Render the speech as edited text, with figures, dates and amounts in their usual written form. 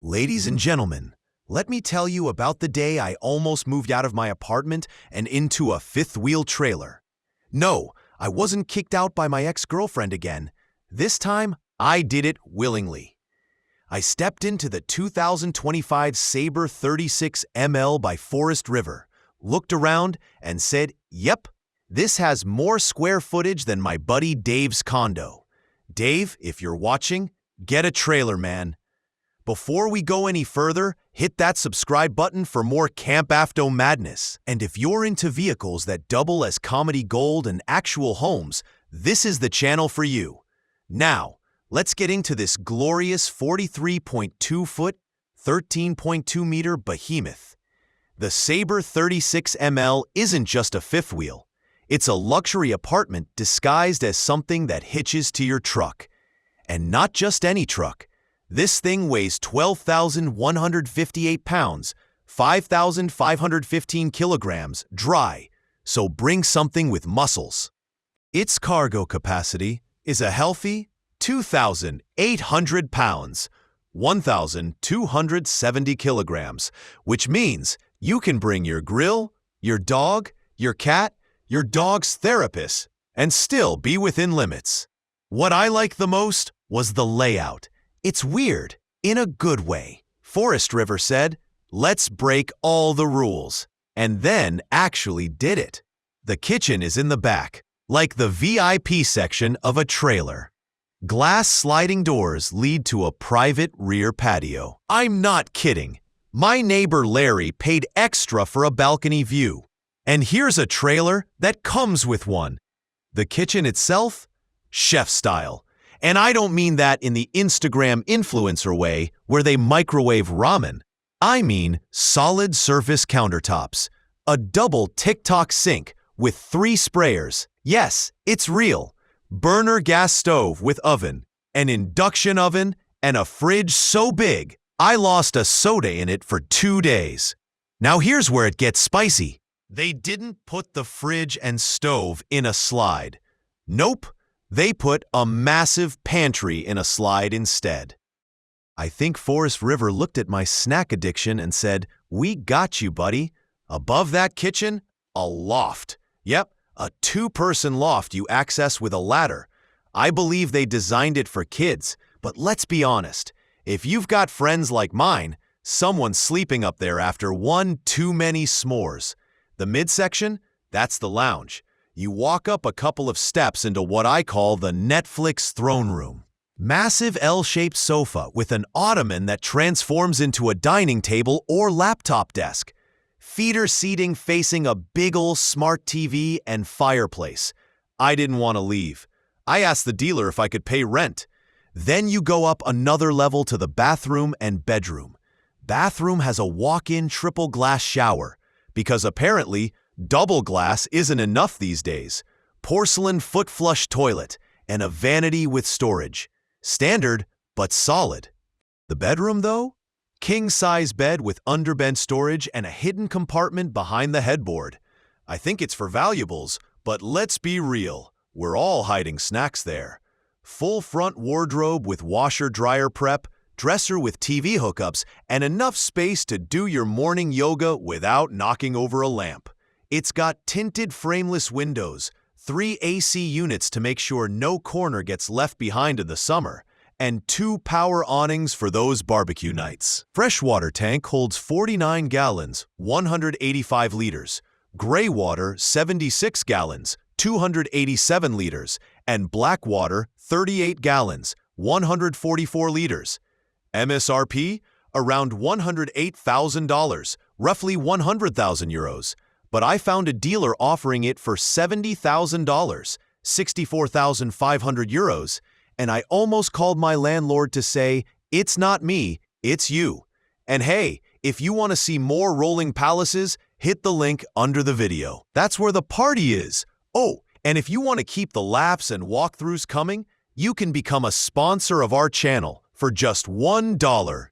Ladies and gentlemen, let me tell you about the day I almost moved out of my apartment and into a fifth-wheel trailer. No, I wasn't kicked out by my ex-girlfriend again. This time, I did it willingly. I stepped into the 2025 Sabre 36ML by Forest River, looked around, and said, "Yep, this has more square footage than my buddy Dave's condo." Dave, if you're watching, get a trailer, man. Before we go any further, hit that subscribe button for more CampAvto madness. And if you're into vehicles that double as comedy gold and actual homes, this is the channel for you. Now, let's get into this glorious 43.2-foot, 13.2-meter behemoth. The Sabre 36ML isn't just a fifth wheel. It's a luxury apartment disguised as something that hitches to your truck. And not just any truck. This thing weighs 12,158 pounds, 5,515 kilograms, dry, so bring something with muscles. Its cargo capacity is a healthy 2,800 pounds, 1,270 kilograms, which means you can bring your grill, your dog, your cat, your dog's therapist, and still be within limits. What I liked the most was the layout. It's weird, in a good way. Forest River said, "Let's break all the rules," and then actually did it. The kitchen is in the back, like the VIP section of a trailer. Glass sliding doors lead to a private rear patio. I'm not kidding. My neighbor Larry paid extra for a balcony view. And here's a trailer that comes with one. The kitchen itself? Chef style. And I don't mean that in the Instagram influencer way where they microwave ramen. I mean solid surface countertops, a double TikTok sink with 3 sprayers. Yes, it's real. Burner gas stove with oven, an induction oven, and a fridge so big I lost a soda in it for 2 days. Now here's where it gets spicy. They didn't put the fridge and stove in a slide. Nope. They put a massive pantry in a slide instead. I think Forest River looked at my snack addiction and said, "We got you, buddy." Above that kitchen, a loft. Yep, a 2-person loft you access with a ladder. I believe they designed it for kids, but let's be honest. If you've got friends like mine, someone's sleeping up there after one too many s'mores. The midsection? That's the lounge. You walk up a couple of steps into what I call the Netflix throne room. Massive L-shaped sofa with an ottoman that transforms into a dining table or laptop desk. Feeder seating facing a big ol' smart TV and fireplace. I didn't want to leave. I asked the dealer if I could pay rent. Then you go up another level to the bathroom and bedroom. Bathroom has a walk-in triple glass shower because apparently double glass isn't enough these days. Porcelain foot flush toilet and a vanity with storage. Standard, but solid. The bedroom, though? King-size bed with underbed storage and a hidden compartment behind the headboard. I think it's for valuables, but let's be real. We're all hiding snacks there. Full front wardrobe with washer-dryer prep, dresser with TV hookups, and enough space to do your morning yoga without knocking over a lamp. It's got tinted frameless windows, 3 AC units to make sure no corner gets left behind in the summer, and 2 power awnings for those barbecue nights. Freshwater tank holds 49 gallons, 185 liters. Gray water, 76 gallons, 287 liters. And black water, 38 gallons, 144 liters. MSRP? Around $108,000, roughly 100,000 euros. But I found a dealer offering it for $70,000, 64,500 euros, and I almost called my landlord to say, "It's not me, it's you." And hey, if you want to see more rolling palaces, hit the link under the video. That's where the party is. Oh, and if you want to keep the laughs and walkthroughs coming, you can become a sponsor of our channel for just $1.